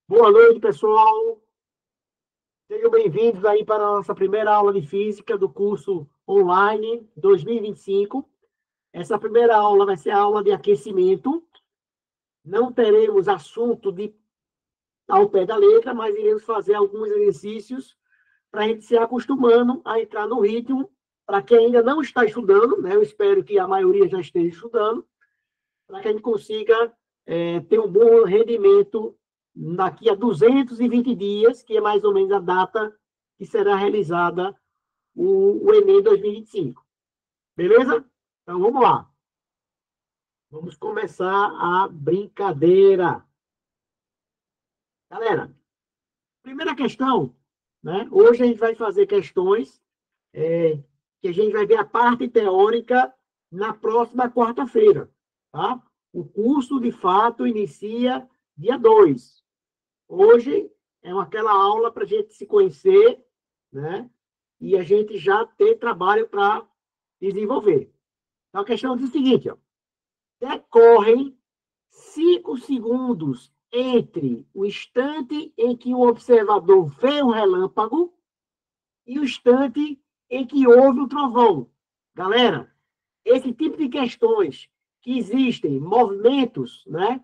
Boa noite, pessoal. Sejam bem-vindos aí para a nossa primeira aula de física do curso online 2025. Essa primeira aula vai ser a aula de aquecimento. Não teremos assunto ao pé da letra, mas iremos fazer alguns exercícios para a gente se acostumando a entrar no ritmo. Para quem ainda não está estudando, né? Eu espero que a maioria já esteja estudando, para que a gente consiga ter um bom rendimento daqui a 220 dias, que é mais ou menos a data que será realizada o Enem 2025. Beleza? Então, vamos lá. Vamos começar a brincadeira. Galera, primeira questão, né? Hoje a gente vai fazer questões que a gente vai ver a parte teórica na próxima quarta-feira, tá? O curso, de fato, inicia dia 2. Hoje é aquela aula para a gente se conhecer, né? E a gente já ter trabalho para desenvolver. Então, a questão diz o seguinte, ó. Decorrem 5 segundos entre o instante em que o observador vê o relâmpago e o instante em que houve o trovão. Galera, esse tipo de questões que existem, movimentos, né?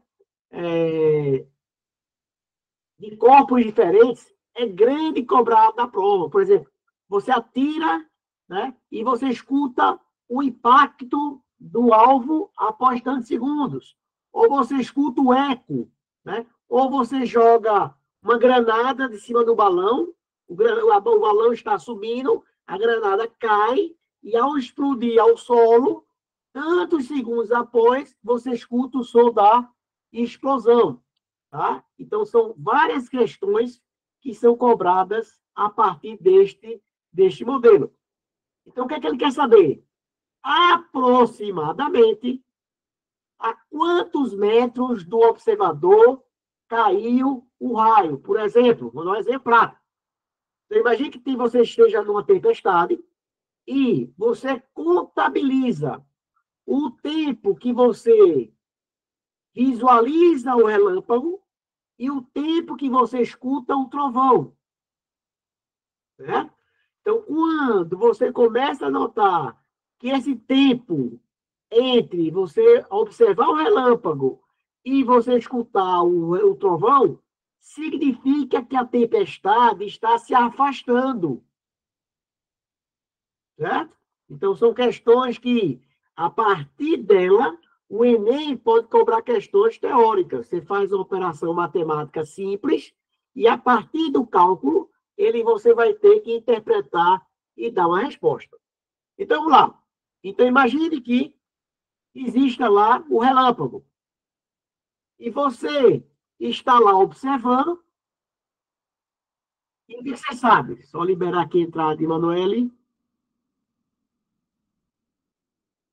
De corpos diferentes, é grande cobrar da prova. Por exemplo, você atira, né, e você escuta o impacto do alvo após tantos segundos. Ou você escuta o eco, né? Ou você joga uma granada de cima do balão, o balão está subindo, a granada cai, e ao explodir ao solo, tantos segundos após, você escuta o som da explosão. Tá? Então, são várias questões que são cobradas a partir deste modelo. Então, o que é que ele quer saber? Aproximadamente a quantos metros do observador caiu o raio? Por exemplo, vou dar um exemplo prático. Então, imagine que você esteja numa tempestade e você contabiliza o tempo que você visualiza o relâmpago e o tempo que você escuta o trovão. Né? Então, quando você começa a notar que esse tempo entre você observar o relâmpago e você escutar o trovão, significa que a tempestade está se afastando. Certo? Então, são questões que, a partir dela, o Enem pode cobrar questões teóricas. Você faz uma operação matemática simples e, a partir do cálculo, você vai ter que interpretar e dar uma resposta. Então, vamos lá. Então, imagine que exista lá o relâmpago. E você está lá observando. E o que você sabe? Só liberar aqui a entrada de Emanuele.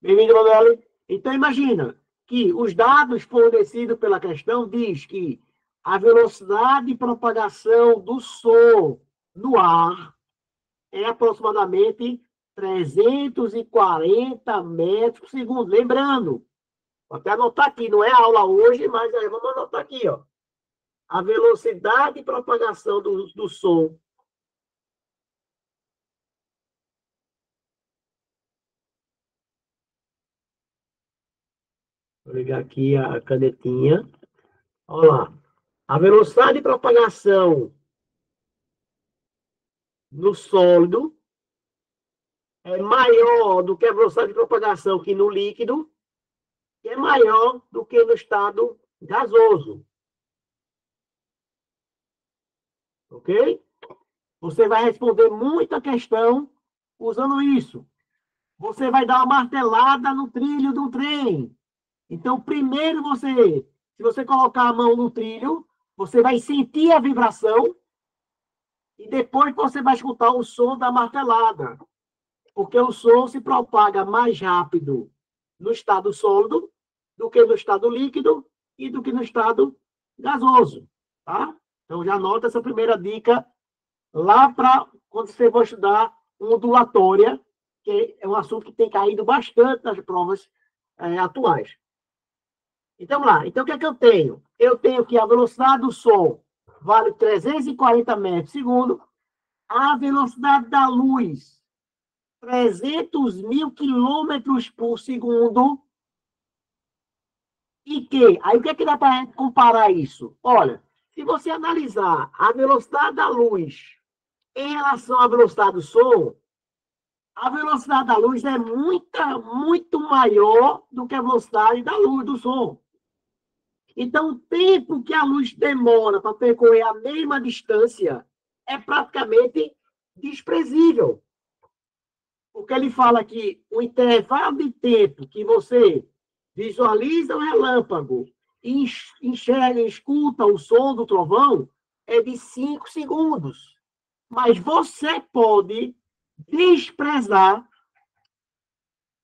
Bem-vindo, Emanuele. Então, imagina que os dados fornecidos pela questão diz que a velocidade de propagação do som no ar é aproximadamente 340 metros por segundo. Lembrando, vou até anotar aqui, não é aula hoje, mas vamos anotar aqui, ó. A velocidade de propagação do som. Vou ligar aqui a canetinha. Olha lá. A velocidade de propagação no sólido é maior do que a velocidade de propagação aqui no líquido, e é maior do que no estado gasoso. Ok? Você vai responder muita questão usando isso. Você vai dar uma martelada no trilho do trem. Então, primeiro se você colocar a mão no trilho, você vai sentir a vibração e depois você vai escutar o som da martelada. Porque o som se propaga mais rápido no estado sólido do que no estado líquido e do que no estado gasoso, tá? Então, já anota essa primeira dica lá para quando você for estudar ondulatória, que é um assunto que tem caído bastante nas provas atuais. Então, vamos lá. Então, o que é que eu tenho? Eu tenho que a velocidade do som vale 340 metros por segundo. A velocidade da luz, 300 mil quilômetros por segundo. E que? Aí o que é que dá para comparar isso? Olha, se você analisar a velocidade da luz em relação à velocidade do som, a velocidade da luz é muito maior do que a velocidade da luz do som. Então, o tempo que a luz demora para percorrer a mesma distância é praticamente desprezível. Porque ele fala que o intervalo de tempo que você visualiza o relâmpago e enxerga e escuta o som do trovão é de 5 segundos. Mas você pode desprezar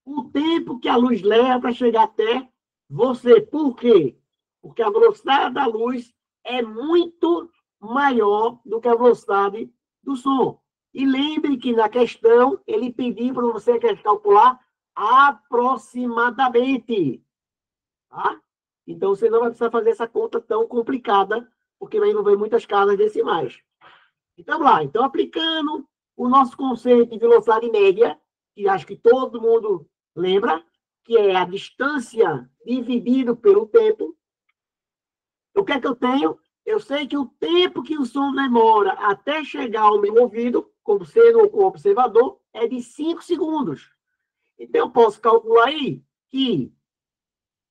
o tempo que a luz leva para chegar até você. Por quê? Porque a velocidade da luz é muito maior do que a velocidade do som. E lembre que na questão ele pediu para você calcular aproximadamente. Tá? Então você não vai precisar fazer essa conta tão complicada, porque vai envolver muitas casas decimais. Então, lá, então aplicando o nosso conceito de velocidade média, que acho que todo mundo lembra, que é a distância dividido pelo tempo. O que é que eu tenho? Eu sei que o tempo que o som demora até chegar ao meu ouvido, como sendo o observador, é de 5 segundos. Então, eu posso calcular aí que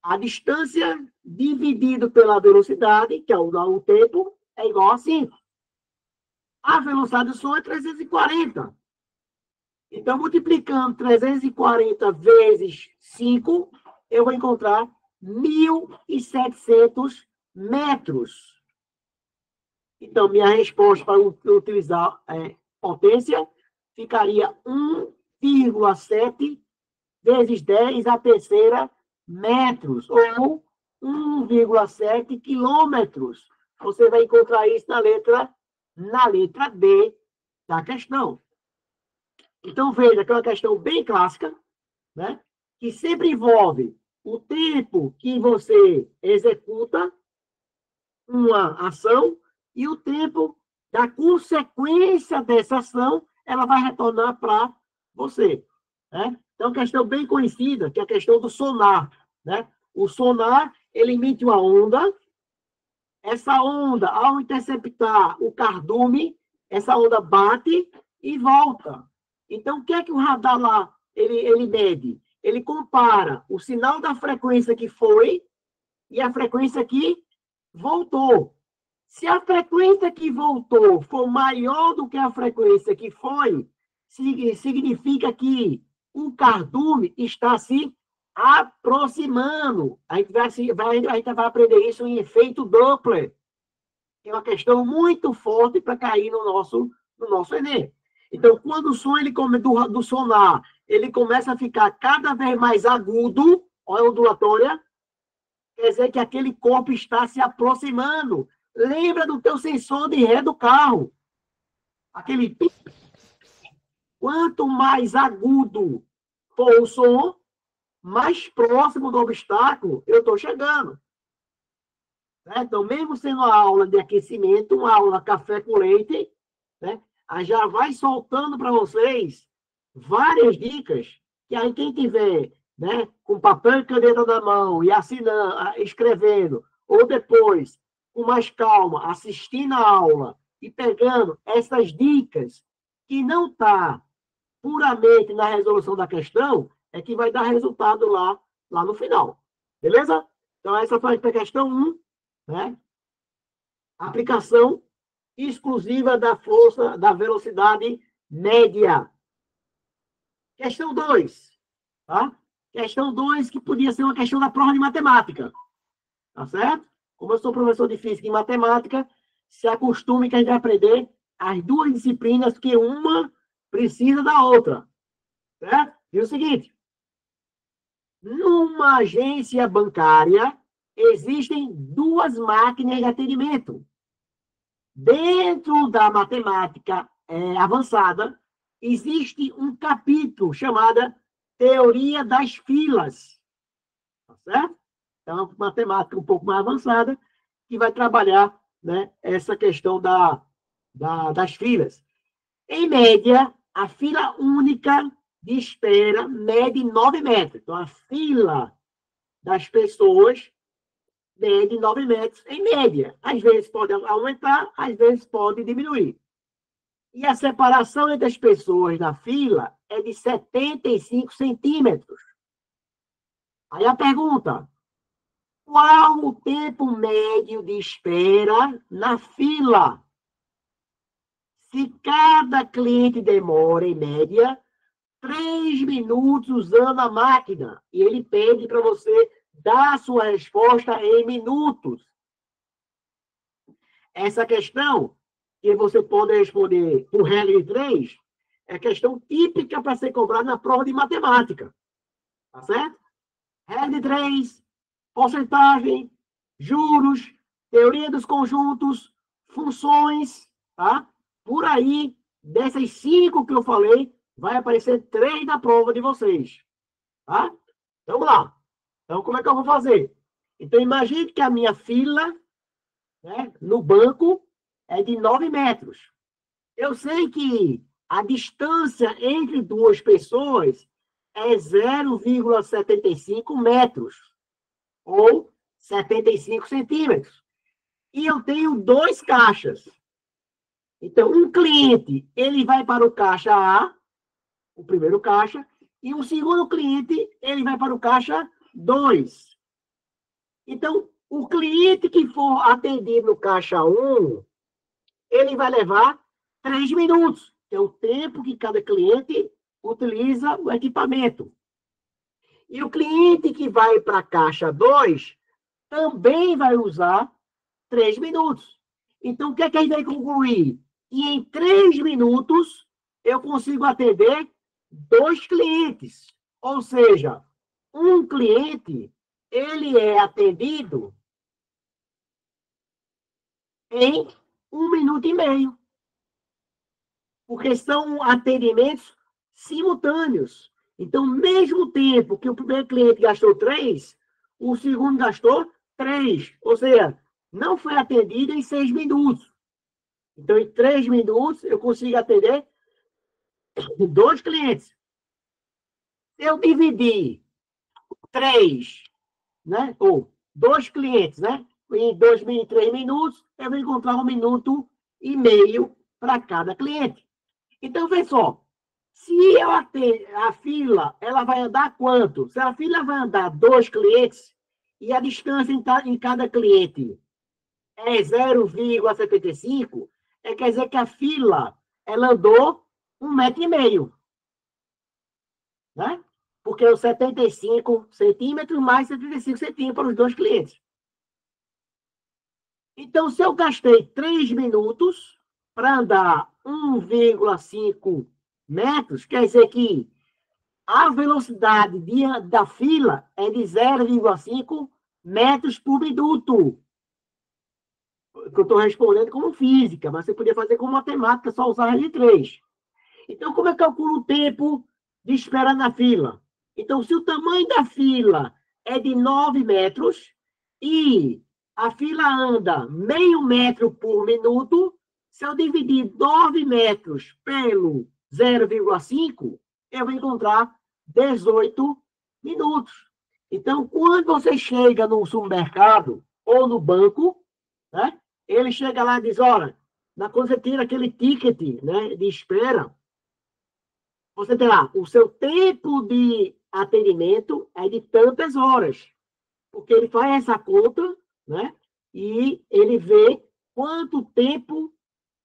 a distância dividido pela velocidade, que é o tempo, é igual a 5. A velocidade do som é 340. Então, multiplicando 340 vezes 5, eu vou encontrar 1.700 metros. Então, minha resposta para utilizar potência ficaria 1,7 vezes 10 a terceira metros, ou 1,7 quilômetros. Você vai encontrar isso na letra D da questão. Então, veja que é uma questão bem clássica, né? Que sempre envolve o tempo que você executa uma ação e o tempo da consequência dessa ação, ela vai retornar para você. Né? Então, questão bem conhecida, que é a questão do sonar. Né? O sonar, ele emite uma onda. Essa onda, ao interceptar o cardume, essa onda bate e volta. Então, o que é que o radar lá ele mede? Ele compara o sinal da frequência que foi e a frequência que voltou. Se a frequência que voltou for maior do que a frequência que foi, significa que o cardume está se aproximando. A gente vai aprender isso em efeito Doppler. É uma questão muito forte para cair no nosso Enem. Então, quando o som do sonar ele começa a ficar cada vez mais agudo, olha a ondulatória, quer dizer que aquele corpo está se aproximando. Lembra do teu sensor de ré do carro. Aquele... Quanto mais agudo for o som, mais próximo do obstáculo eu estou chegando. Né? Então, mesmo sendo uma aula de aquecimento, uma aula café com leite, né? Já vai soltando para vocês várias dicas, que aí quem tiver, né, com papel e caneta na mão e assinando, escrevendo, ou depois, com mais calma, assistindo a aula e pegando essas dicas que não está puramente na resolução da questão, é que vai dar resultado lá no final. Beleza? Então, essa foi a questão 1, né? Aplicação exclusiva da força da velocidade média. Questão 2. Tá? Questão 2, que podia ser uma questão da prova de matemática. Tá certo? Como eu sou professor de física e matemática, se acostume que a gente vai aprender as duas disciplinas, que uma precisa da outra. Certo? E o seguinte: numa agência bancária, existem duas máquinas de atendimento. Dentro da matemática avançada, existe um capítulo chamado Teoria das Filas. Tá certo? Então, matemática um pouco mais avançada, que vai trabalhar né, essa questão das filas. Em média, a fila única de espera mede 9 metros. Então, a fila das pessoas mede 9 metros, em média. Às vezes pode aumentar, às vezes pode diminuir. E a separação entre as pessoas na fila é de 75 centímetros. Aí a pergunta: qual o tempo médio de espera na fila? Se cada cliente demora, em média, 3 minutos usando a máquina, e ele pede para você dar a sua resposta em minutos. Essa questão, que você pode responder por regra de 3, é questão típica para ser cobrada na prova de matemática. Tá certo? Regra de 3, porcentagem, juros, teoria dos conjuntos, funções, tá? Por aí, dessas 5 que eu falei, vai aparecer 3 na prova de vocês, tá? Então, vamos lá. Então, como é que eu vou fazer? Então, imagine que a minha fila, né, no banco é de 9 metros. Eu sei que a distância entre duas pessoas é 0,75 metros, ou 75 centímetros. E eu tenho 2 caixas. Então, um cliente, ele vai para o caixa A, o primeiro caixa, e o segundo cliente, ele vai para o caixa 2. Então, o cliente que for atendido no caixa 1, ele vai levar 3 minutos, que é o tempo que cada cliente utiliza o equipamento. E o cliente que vai para a caixa 2 também vai usar 3 minutos. Então, o que é que a gente vai concluir? E em 3 minutos, eu consigo atender 2 clientes. Ou seja, um cliente, ele é atendido em 1 minuto e meio. Porque são atendimentos simultâneos. Então, mesmo tempo que o primeiro cliente gastou 3, o segundo gastou 3. Ou seja, não foi atendido em 6 minutos. Então, em 3 minutos, eu consigo atender 2 clientes. Se eu dividir 3, né, ou 2 clientes, né, em 3 minutos, eu vou encontrar 1 minuto e meio para cada cliente. Então, vê só, se eu a fila, ela vai andar quanto? Se a fila vai andar 2 clientes e a distância em cada cliente é 0,75, quer dizer que a fila, ela andou 1,5 metro, né? Porque é os 75 centímetros mais 75 centímetros para os 2 clientes. Então, se eu gastei 3 minutos para andar 1,5 metros, quer dizer que a velocidade da fila é de 0,5 metros por minuto. Que eu estou respondendo como física, mas você podia fazer como matemática, só usar a regra de 3. Então, como é que eu calculo o tempo de espera na fila? Então, se o tamanho da fila é de 9 metros e a fila anda meio metro por minuto, se eu dividir 9 metros pelo 0,5, eu vou encontrar 18 minutos. Então, quando você chega no supermercado ou no banco, né, ele chega lá e diz, olha, quando você tira aquele ticket, né, de espera, você tem lá, o seu tempo de atendimento é de tantas horas. Porque ele faz essa conta, né, e ele vê quanto tempo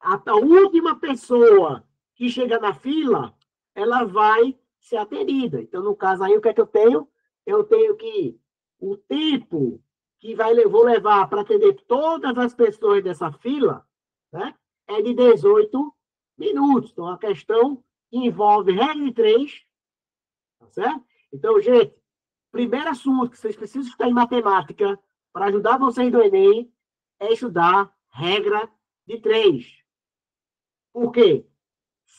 a última pessoa que chega na fila, ela vai ser atendida. Então, no caso aí, o que é que eu tenho? Eu tenho que o tempo que vou levar para atender todas as pessoas dessa fila, né, é de 18 minutos. Então, a questão envolve regra de 3, tá certo? Então, gente, primeiro assunto que vocês precisam estudar em matemática para ajudar vocês no Enem é estudar regra de 3. Por quê?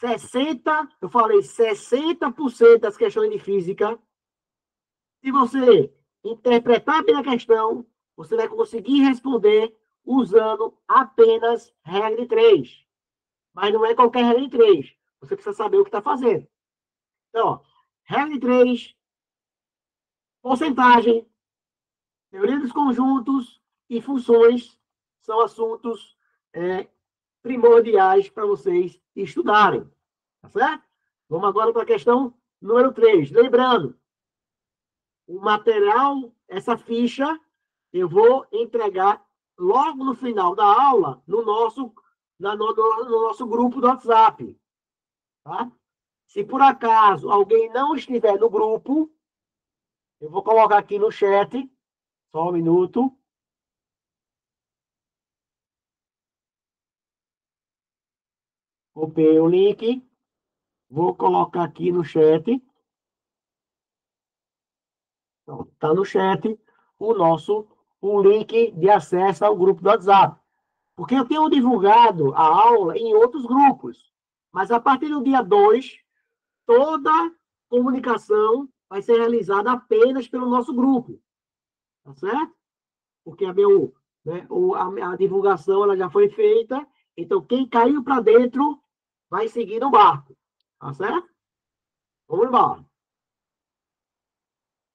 60% das questões de física, se você interpretar bem a questão, você vai conseguir responder usando apenas regra de 3. Mas não é qualquer regra de 3. Você precisa saber o que está fazendo. Então, ó, regra de 3, porcentagem, teoria dos conjuntos e funções são assuntos primordiais para vocês estudarem. Tá certo? Vamos agora para a questão número 3. Lembrando, o material, essa ficha, eu vou entregar logo no final da aula no nosso grupo do WhatsApp. Tá? Se por acaso alguém não estiver no grupo, eu vou colocar aqui no chat, só um minuto. Copiei o link, vou colocar aqui no chat. Está no chat o link de acesso ao grupo do WhatsApp. Porque eu tenho divulgado a aula em outros grupos. Mas a partir do dia 2, toda comunicação vai ser realizada apenas pelo nosso grupo. Tá certo? Porque a divulgação ela já foi feita. Então, quem caiu para dentro vai seguir no barco. Tá certo? Vamos embora.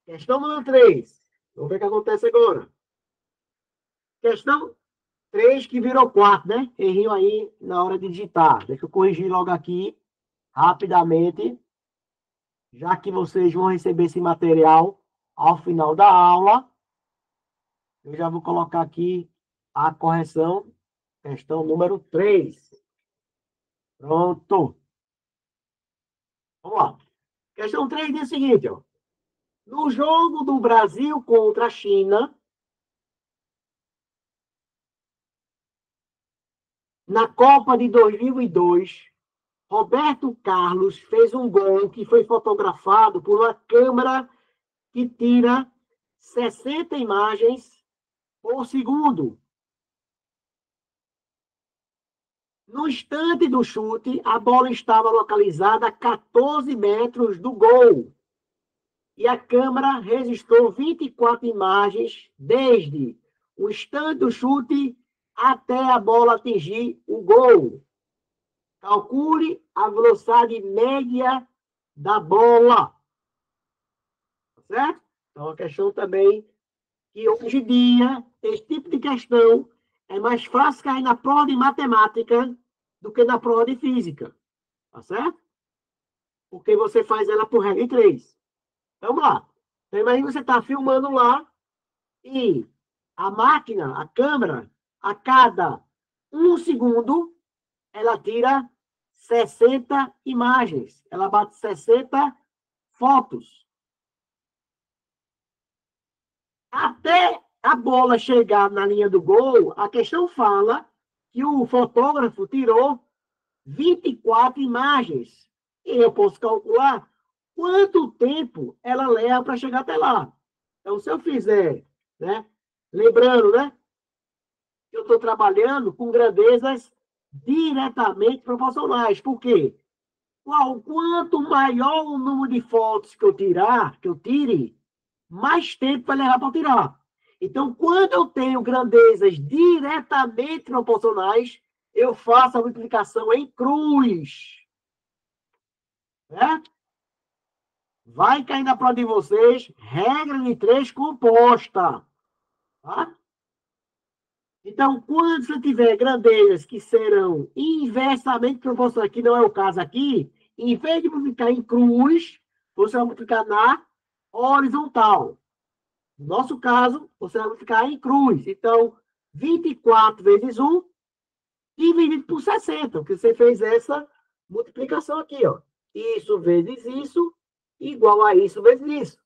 Questão número 3. Vamos ver o que acontece agora. Questão 3 que virou 4, né? Errinho aí na hora de digitar. Deixa eu corrigir logo aqui, rapidamente, já que vocês vão receber esse material ao final da aula. Eu já vou colocar aqui a correção. Questão número 3. Pronto. Vamos lá. Questão 3 diz o seguinte, ó. No jogo do Brasil contra a China, na Copa de 2002, Roberto Carlos fez um gol que foi fotografado por uma câmera que tira 60 imagens por segundo. No instante do chute, a bola estava localizada a 14 metros do gol. E a câmera registrou 24 imagens desde o instante do chute até a bola atingir o gol. Calcule a velocidade média da bola. Tá certo? Então, a questão também que hoje em dia, esse tipo de questão é mais fácil cair na prova de matemática do que na prova de física. Tá certo? Porque você faz ela por regra de 3. Vamos lá. Então, imagina você está filmando lá e a máquina, a câmera, a cada 1 segundo, ela tira 60 imagens. Ela bate 60 fotos. Até a bola chegar na linha do gol, a questão fala que o fotógrafo tirou 24 imagens. E eu posso calcular quanto tempo ela leva para chegar até lá. Então, se eu fizer, né? Lembrando, né? Que eu estou trabalhando com grandezas diretamente proporcionais. Por quê? Quanto maior o número de fotos que eu tire, mais tempo vai levar para tirar. Então, quando eu tenho grandezas diretamente proporcionais, eu faço a multiplicação em cruz. Certo? Vai cair na prova de vocês, regra de 3 composta. Tá? Então, quando você tiver grandezas que serão inversamente proporcionais, que não é o caso aqui, em vez de multiplicar em cruz, você vai multiplicar na horizontal. No nosso caso, você vai multiplicar em cruz. Então, 24 vezes 1 dividido por 60, porque você fez essa multiplicação aqui, ó. Isso vezes isso, igual a isso vezes isso.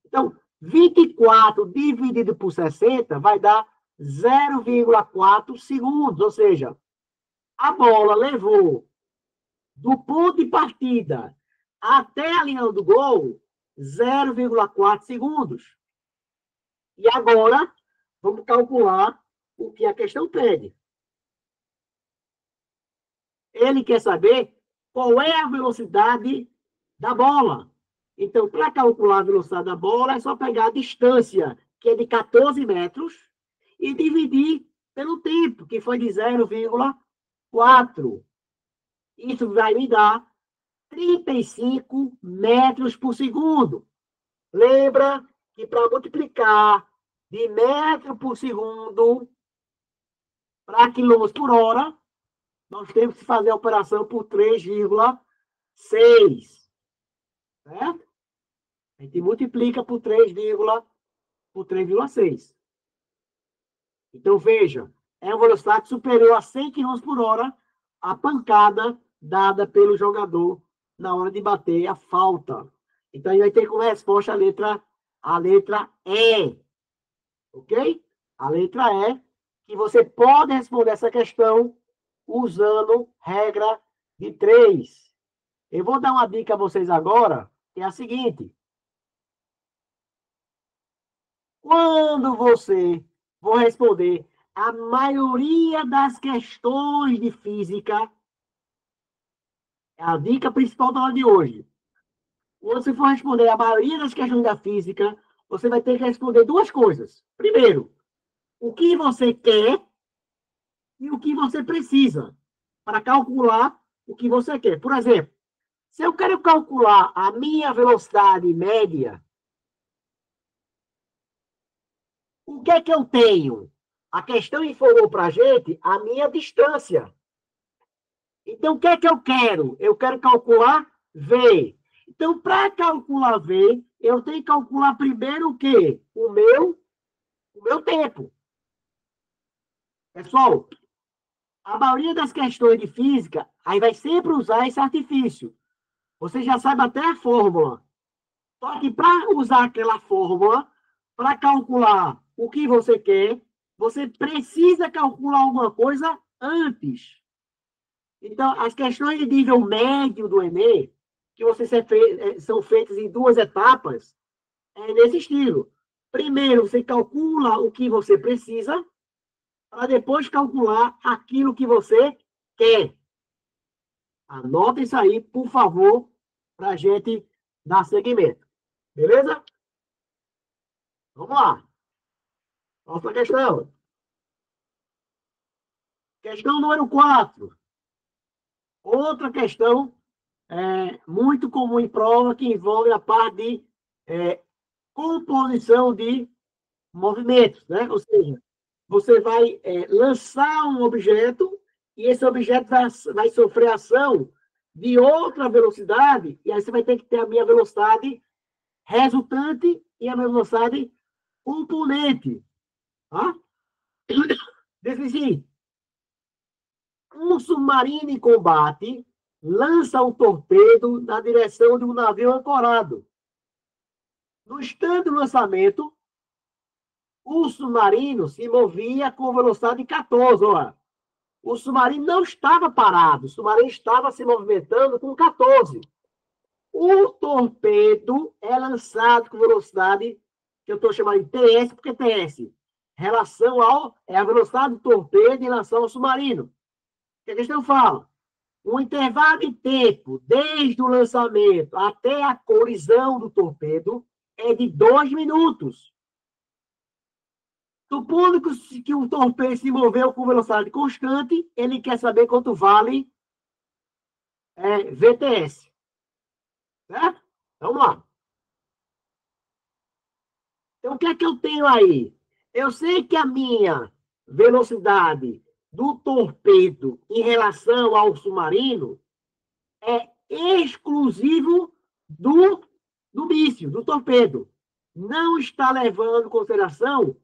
Então, 24 dividido por 60 vai dar 0,4 segundos. Ou seja, a bola levou do ponto de partida até a linha do gol 0,4 segundos. E agora, vamos calcular o que a questão pede. Ele quer saber qual é a velocidade da bola. Então, para calcular a velocidade da bola, é só pegar a distância, que é de 14 metros, e dividir pelo tempo, que foi de 0,4. Isso vai me dar 35 metros por segundo. Lembra que para multiplicar de metro por segundo para quilômetros por hora, nós temos que fazer a operação por 3,6. Certo? A gente multiplica por 3,6. Então, veja, é uma velocidade superior a 100 km por hora a pancada dada pelo jogador na hora de bater a falta. Então, a gente vai ter como resposta a letra E. Ok? A letra E, que você pode responder essa questão usando regra de 3. Eu vou dar uma dica a vocês agora, que é a seguinte. Quando você for responder a maioria das questões de física, é a dica principal da aula de hoje. Quando você for responder a maioria das questões da física, você vai ter que responder duas coisas. Primeiro, o que você quer e o que você precisa para calcular o que você quer. Por exemplo, se eu quero calcular a minha velocidade média, o que é que eu tenho? A questão informou para a gente a minha distância. Então, o que é que eu quero? Eu quero calcular V. Então, para calcular V, eu tenho que calcular primeiro o quê? O meu tempo. Pessoal, a maioria das questões de física, aí vai sempre usar esse artifício. Você já sabe até a fórmula. Só que para usar aquela fórmula, para calcular o que você quer, você precisa calcular alguma coisa antes. Então, as questões de nível médio do Enem, que são feitas em duas etapas, é nesse estilo. Primeiro, você calcula o que você precisa, para depois calcular aquilo que você quer. Anota isso aí, por favor, para a gente dar seguimento. Beleza? Vamos lá. Próxima questão. Questão número 4. Outra questão muito comum em prova que envolve a parte de composição de movimentos, né? Ou seja, você vai lançar um objeto e esse objeto vai sofrer ação de outra velocidade e aí você vai ter que ter a minha velocidade resultante e a minha velocidade componente. Tá? Diz assim, um submarino em combate lança um torpedo na direção de um navio ancorado. No instante do lançamento, o submarino se movia com velocidade 14. Olha. O submarino não estava parado, o submarino estava se movimentando com 14. O torpedo é lançado com velocidade, que eu estou chamando de TS, porque TS, é a velocidade do torpedo em relação ao submarino. O que a questão fala? O intervalo de tempo desde o lançamento até a colisão do torpedo é de 2 minutos. Supondo que o torpedo se moveu com velocidade constante, ele quer saber quanto vale VTS. Certo? Vamos lá. Então, o que é que eu tenho aí? Eu sei que a minha velocidade do torpedo em relação ao submarino é exclusivo do míssil, do torpedo. Não está levando em consideração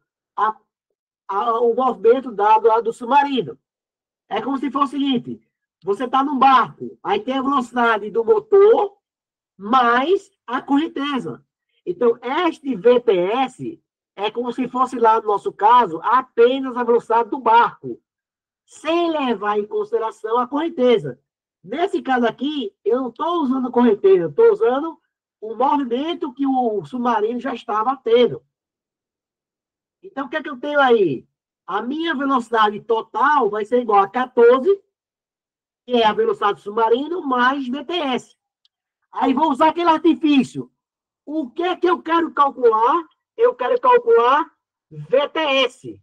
o movimento dado lá do submarino. É como se fosse o seguinte, você está num barco, aí tem a velocidade do motor mais a correnteza. Então, este VTS é como se fosse lá, no nosso caso, apenas a velocidade do barco, sem levar em consideração a correnteza. Nesse caso aqui, eu não estou usando correnteza, eu estou usando o movimento que o submarino já estava tendo. Então, o que é que eu tenho aí? A minha velocidade total vai ser igual a 14, que é a velocidade do submarino, mais VTS. Aí vou usar aquele artifício. O que é que eu quero calcular? Eu quero calcular VTS.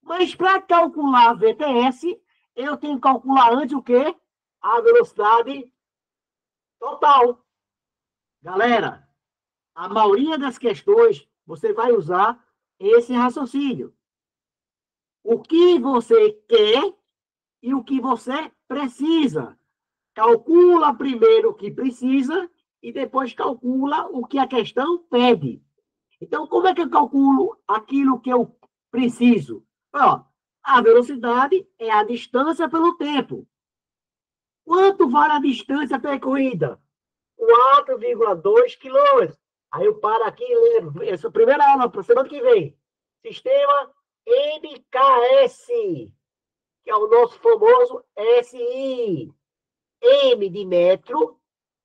Mas para calcular a VTS, eu tenho que calcular antes o quê? A velocidade total. Galera, a maioria das questões, você vai usar esse raciocínio. O que você quer e o que você precisa. Calcula primeiro o que precisa e depois calcula o que a questão pede. Então, como é que eu calculo aquilo que eu preciso? Ó, a velocidade é a distância pelo tempo. Quanto vale a distância percorrida? 4,2 quilômetros. Aí eu paro aqui e lembro. Essa é a primeira aula, para semana que vem. Sistema MKS, que é o nosso famoso SI. M de metro,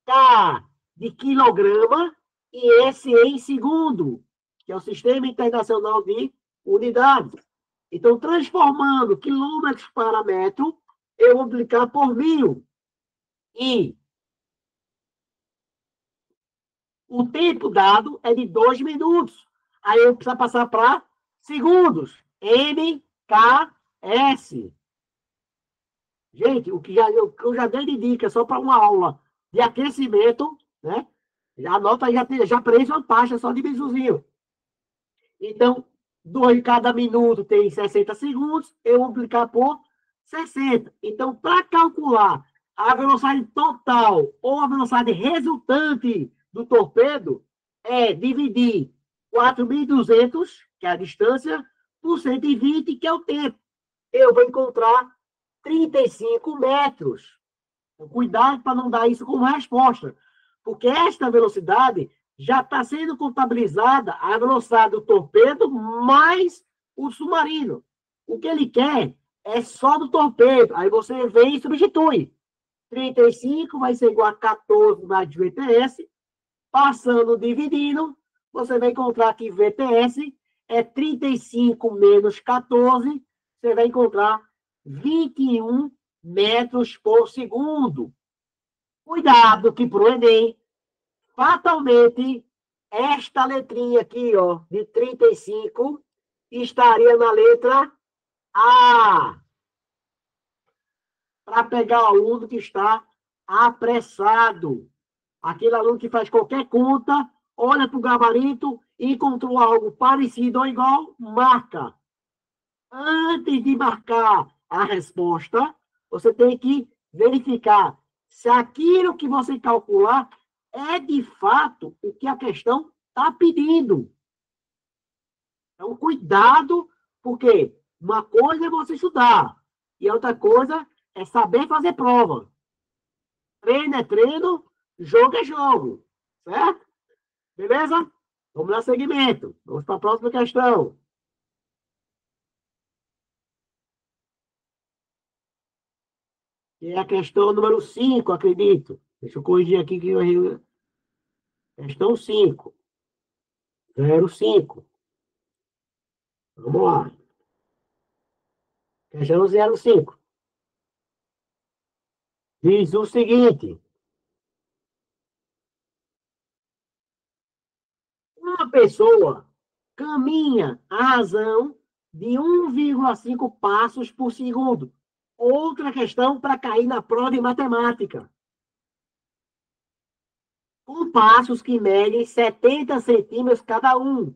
K de quilograma e S em segundo, que é o Sistema Internacional de Unidades. Então, transformando quilômetros para metro, eu vou multiplicar por 1000. E o tempo dado é de 2 minutos. Aí eu preciso passar para segundos. MKS. Gente, o que eu já dei de dica só para uma aula de aquecimento, né? Anota aí, já preenche uma pasta só de bisuzinho. Então, cada minuto tem 60 segundos, eu vou multiplicar por 60. Então, para calcular a velocidade total ou a velocidade resultante do torpedo, é dividir 4.200, que é a distância, por 120, que é o tempo. Eu vou encontrar 35 metros. Cuidado para não dar isso como resposta, porque esta velocidade já está sendo contabilizada a velocidade do torpedo mais o submarino. O que ele quer é só do torpedo. Aí você vem e substitui. 35 vai ser igual a 14 mais de VTS. Passando, dividindo, você vai encontrar que VTS é 35 menos 14. Você vai encontrar 21 metros por segundo. Cuidado que para o Enem, fatalmente, esta letrinha aqui, ó, de 35, estaria na letra A. Para pegar o aluno que está apressado. Aquele aluno que faz qualquer conta, olha para o gabarito e encontrou algo parecido ou igual, marca. Antes de marcar a resposta, você tem que verificar se aquilo que você calcular é de fato o que a questão está pedindo. Então, cuidado, porque uma coisa é você estudar e outra coisa é saber fazer prova. Treino é treino, jogo é jogo. Certo? Beleza? Vamos dar seguimento. Vamos para a próxima questão. Que é a questão número 5, acredito. Deixa eu corrigir aqui que eu errei. Questão 5. 05. Vamos lá. Questão 05. Diz o seguinte. Uma pessoa caminha a razão de 1,5 passos por segundo. Outra questão para cair na prova de matemática. Com passos que medem 70 centímetros cada um.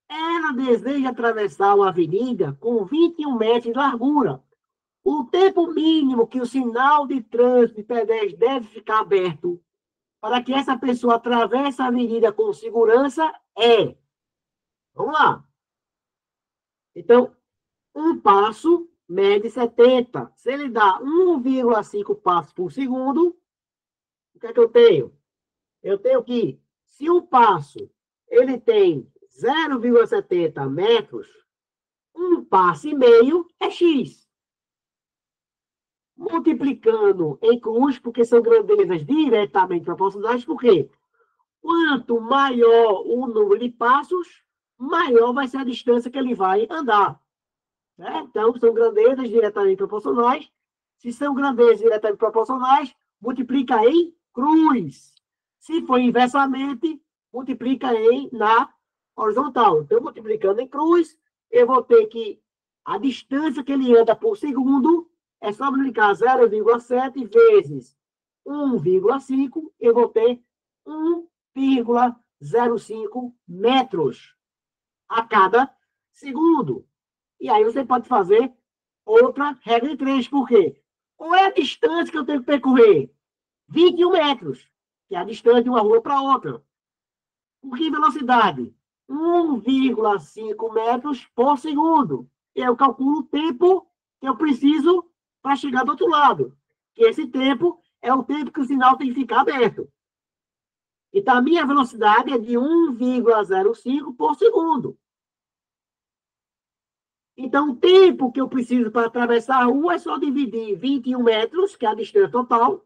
Ela deseja atravessar uma avenida com 21 metros de largura. O tempo mínimo que o sinal de trânsito de pedestres deve ficar aberto para que essa pessoa atravesse a avenida com segurança é... Vamos lá. Então, um passo mede 70. Se ele dá 1,5 passos por segundo, o que é que eu tenho? Eu tenho que, se um passo ele tem 0,70 metros, um passo e meio é x. Multiplicando em cruz, porque são grandezas diretamente proporcionais, porque quanto maior o número de passos, maior vai ser a distância que ele vai andar. Né? Então, são grandezas diretamente proporcionais. Se são grandezas diretamente proporcionais, multiplica em cruz. Se for inversamente, multiplica na horizontal. Então, multiplicando em cruz, eu vou ter que A distância que ele anda por segundo é só multiplicar 0,7 vezes 1,5, eu vou ter 1,05 metros a cada segundo. E aí você pode fazer outra regra de 3, por quê? Qual é a distância que eu tenho que percorrer? 21 metros, que é a distância de uma rua para outra. Por que velocidade? 1,5 metros por segundo. E eu calculo o tempo que eu preciso para chegar do outro lado. Que esse tempo é o tempo que o sinal tem que ficar aberto. Então, a minha velocidade é de 1,05 por segundo. Então, o tempo que eu preciso para atravessar a rua é só dividir 21 metros, que é a distância total,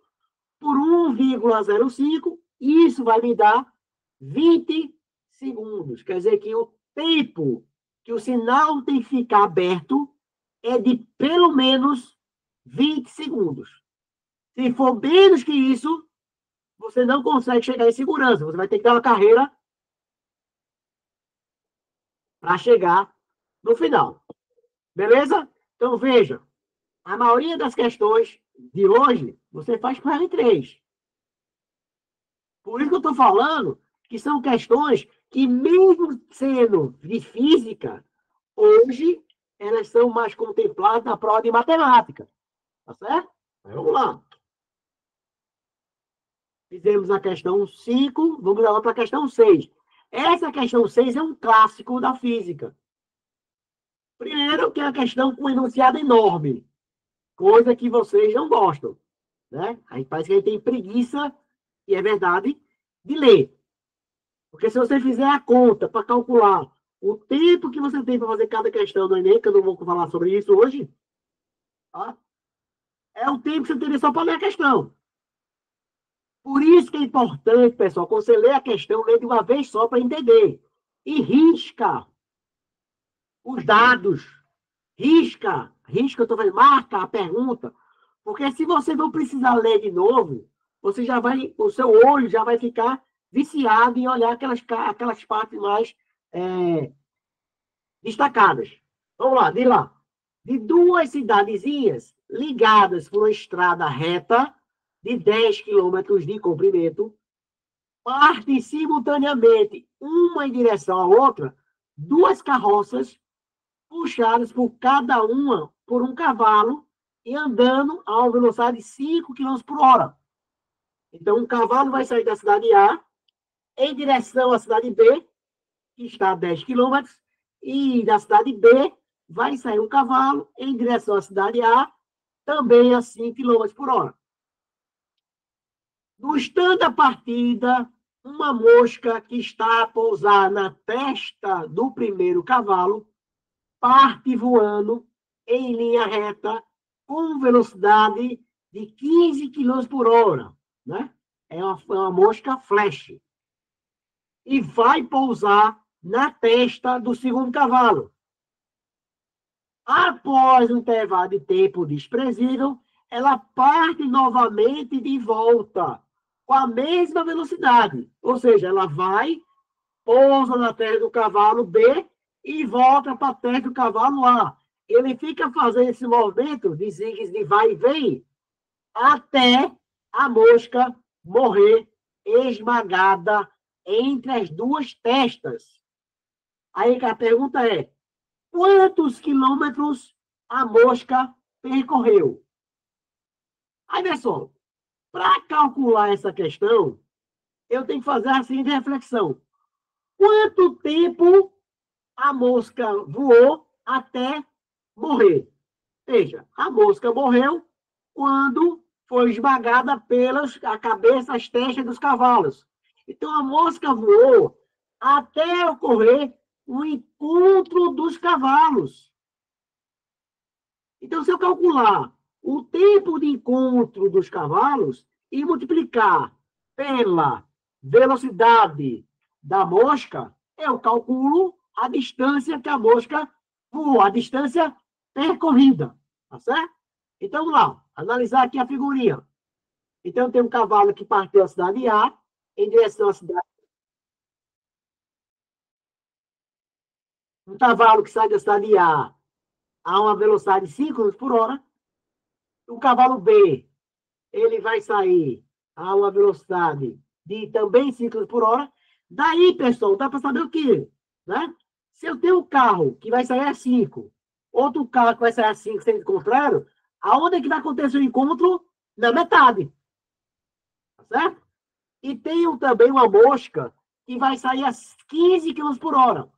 por 1,05, e isso vai me dar 20 segundos. Quer dizer que o tempo que o sinal tem que ficar aberto é de pelo menos 20 segundos. Se for menos que isso, você não consegue chegar em segurança. Você vai ter que dar uma carreira para chegar no final. Beleza? Então, veja, a maioria das questões de hoje, você faz por R3. Por isso que eu estou falando que são questões que, mesmo sendo de física, hoje elas são mais contempladas na prova de matemática. Tá certo? Então, vamos lá. Fizemos a questão 5, vamos agora para a questão 6. Essa questão 6 é um clássico da física. Primeiro, que é a questão com enunciado enorme, coisa que vocês não gostam. Né? Aí parece que a gente tem preguiça, e é verdade, de ler. Porque se você fizer a conta para calcular o tempo que você tem para fazer cada questão do Enem, que eu não vou falar sobre isso hoje, tá? É o tempo que você teria só para ler a questão. Por isso que é importante, pessoal, quando você lê a questão, lê de uma vez só para entender. E risca os dados. Risca, eu estou falando, marca a pergunta. Porque se você não precisar ler de novo, você já vai, o seu olho já vai ficar viciado em olhar aquelas partes mais destacadas. Vamos lá, diz lá. De duas cidadezinhas ligadas por uma estrada reta de 10 quilômetros de comprimento, partem simultaneamente, uma em direção à outra, duas carroças puxadas por cada uma por um cavalo e andando a uma velocidade de 5 km por hora. Então, um cavalo vai sair da cidade A em direção à cidade B, que está a 10 km, e da cidade B vai sair um cavalo em direção à cidade A, também a 5 km por hora. No instante da partida, uma mosca que está a pousar na testa do primeiro cavalo parte voando em linha reta com velocidade de 15 km por hora. Né? É uma mosca flash. E vai pousar na testa do segundo cavalo. Após um intervalo de tempo desprezível, ela parte novamente de volta, com a mesma velocidade. Ou seja, ela vai, pousa na testa do cavalo B e volta para a testa do cavalo A. Ele fica fazendo esse movimento de zigue de vai e vem até a mosca morrer esmagada entre as duas testas. Aí a pergunta é, quantos quilômetros a mosca percorreu? Aí, pessoal, para calcular essa questão, eu tenho que fazer a seguinte reflexão. Quanto tempo a mosca voou até morrer? Veja, a mosca morreu quando foi esmagada pelas a cabeça, as testas dos cavalos. Então, a mosca voou até ocorrer o encontro dos cavalos. Então, se eu calcular o tempo de encontro dos cavalos e multiplicar pela velocidade da mosca, eu calculo a distância que a mosca voou, a distância percorrida. Tá certo? Então, vamos lá, analisar aqui a figurinha. Então, tem um cavalo que partiu da cidade A em direção à cidade. Um cavalo que sai da cidade A a uma velocidade de 5 km por hora. O cavalo B, ele vai sair a uma velocidade de também 5 km por hora. Daí, pessoal, dá para saber o quê? Né? Se eu tenho um carro que vai sair a 5, outro carro que vai sair a 5 sendo contrário, aonde é que vai acontecer o encontro? Na metade. Tá certo? E tem também uma mosca que vai sair a 15 km por hora.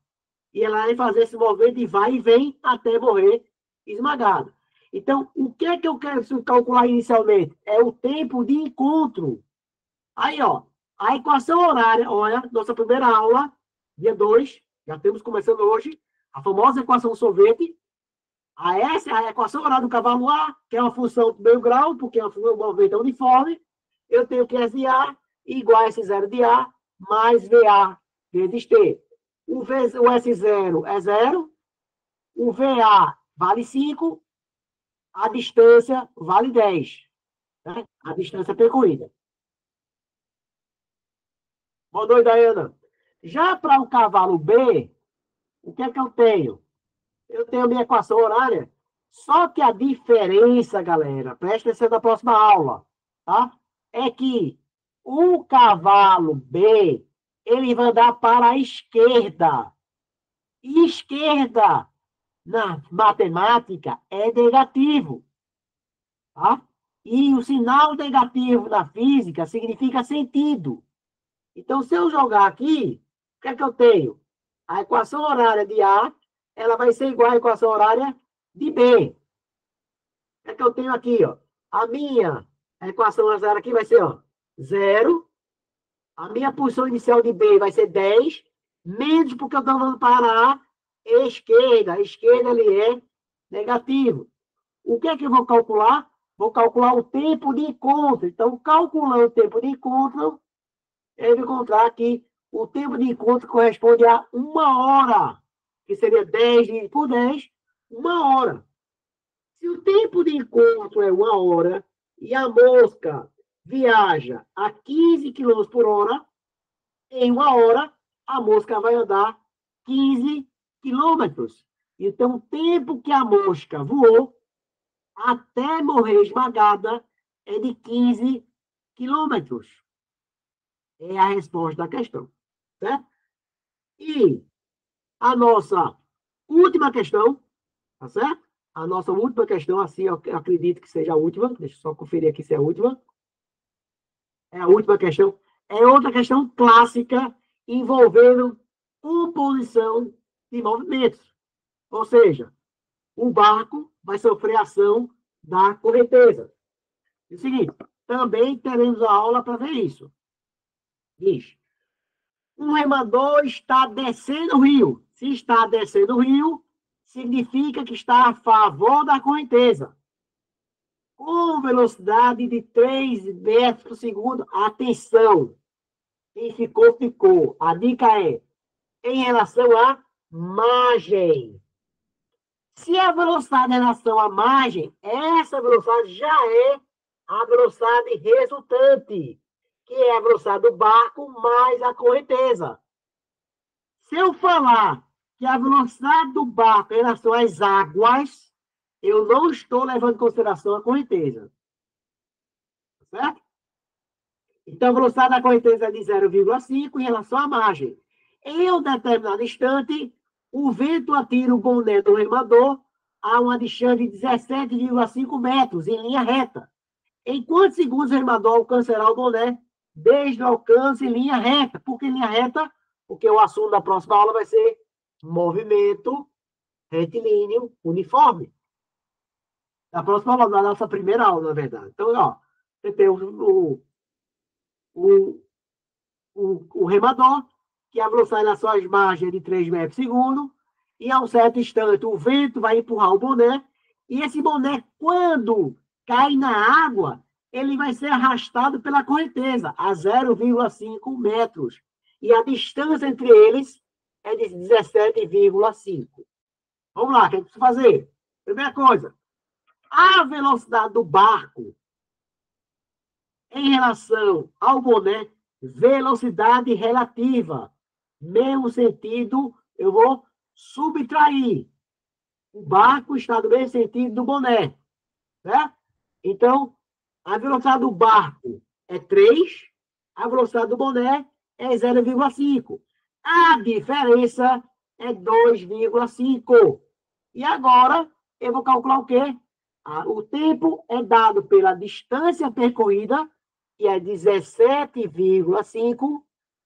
E ela vai fazer esse movimento de vai e vem até morrer esmagada. Então, o que é que eu quero calcular inicialmente? É o tempo de encontro. Aí, ó, a equação horária, olha, nossa primeira aula, dia 2, já temos começando hoje, a famosa equação sorvete. Essa é a equação horária do cavalo A, que é uma função do meio grau, porque é um movimento uniforme. Eu tenho que SA igual a S0 de A, mais VA vezes T. O S0 é 0, o VA vale 5, a distância vale 10. Né? A distância percorrida. Boa noite, Daiana. Já para o cavalo B, o que é que eu tenho? Eu tenho a minha equação horária, só que a diferença, galera, presta atenção na próxima aula, tá? É que o cavalo B, ele vai andar para a esquerda. E esquerda, na matemática, é negativo. Tá? E o sinal negativo na física significa sentido. Então, se eu jogar aqui, o que é que eu tenho? A equação horária de A, ela vai ser igual à equação horária de B. O que é que eu tenho aqui? Ó? A minha equação horária aqui vai ser 0. A minha posição inicial de B vai ser 10, menos porque eu estou andando para A, esquerda. A esquerda ali é negativo. O que é que eu vou calcular? Vou calcular o tempo de encontro. Então, calculando o tempo de encontro, eu vou encontrar que o tempo de encontro corresponde a 1 hora, que seria 10 por 10, 1 hora. Se o tempo de encontro é 1 hora e a mosca viaja a 15 km por hora, em 1 hora, a mosca vai andar 15 quilômetros. Então, o tempo que a mosca voou até morrer esmagada é de 15 quilômetros. É a resposta da questão. Certo? E a nossa última questão, tá certo? A nossa última questão, assim, eu acredito que seja a última. Deixa eu só conferir aqui se é a última. É a última questão. É outra questão clássica envolvendo composição de movimentos. Ou seja, o barco vai sofrer ação da correnteza. É o seguinte, também teremos a aula para ver isso. Diz, um remador está descendo o rio. Se está descendo o rio, significa que está a favor da correnteza. Com velocidade de 3 metros por segundo. Atenção! Quem ficou, ficou. A dica é em relação à margem. Se a velocidade em relação à margem, essa velocidade já é a velocidade resultante, que é a velocidade do barco mais a correnteza. Se eu falar que a velocidade do barco em relação às águas, eu não estou levando em consideração a correnteza. Certo? Então, a velocidade da correnteza é de 0,5 em relação à margem. Em um determinado instante, o vento atira o boné do remador a uma distância de 17,5 metros, em linha reta. Em quantos segundos o remador alcançará o boné desde o alcance em linha reta? Por que linha reta? Porque o assunto da próxima aula vai ser movimento retilíneo uniforme. Da próxima aula, da nossa primeira aula, na verdade. Então, ó, você tem o remador, que a velocidade nas suas margens é de 3 metros por segundo, e a um certo instante o vento vai empurrar o boné, e esse boné, quando cai na água, ele vai ser arrastado pela correnteza, a 0,5 metros. E a distância entre eles é de 17,5. Vamos lá, o que é que precisa fazer? Primeira coisa, a velocidade do barco em relação ao boné, velocidade relativa. Mesmo sentido, eu vou subtrair. O barco está no mesmo sentido do boné, né? Então, a velocidade do barco é 3, a velocidade do boné é 0,5. A diferença é 2,5. E agora, eu vou calcular o quê? O tempo é dado pela distância percorrida, que é 17,5,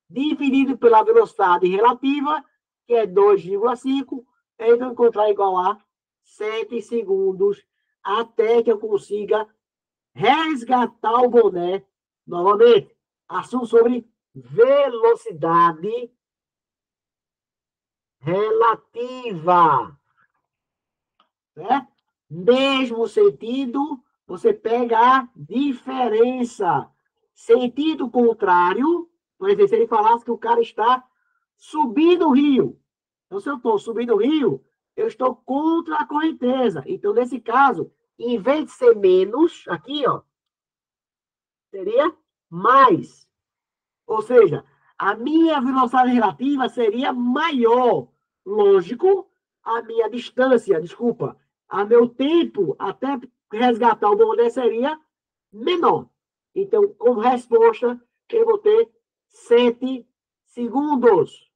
dividido pela velocidade relativa, que é 2,5. Eu vou encontrar igual a 7 segundos, até que eu consiga resgatar o boné novamente. Assunto sobre velocidade relativa. Né? Mesmo sentido, você pega a diferença. Sentido contrário, por exemplo, se ele falasse que o cara está subindo o rio. Então, se eu estou subindo o rio, eu estou contra a correnteza. Então, nesse caso, em vez de ser menos, aqui, ó, seria mais. Ou seja, a minha velocidade relativa seria maior. Lógico, a minha distância, desculpa, a meu tempo até resgatar o boné seria menor. Então, como resposta, eu vou ter 7 segundos.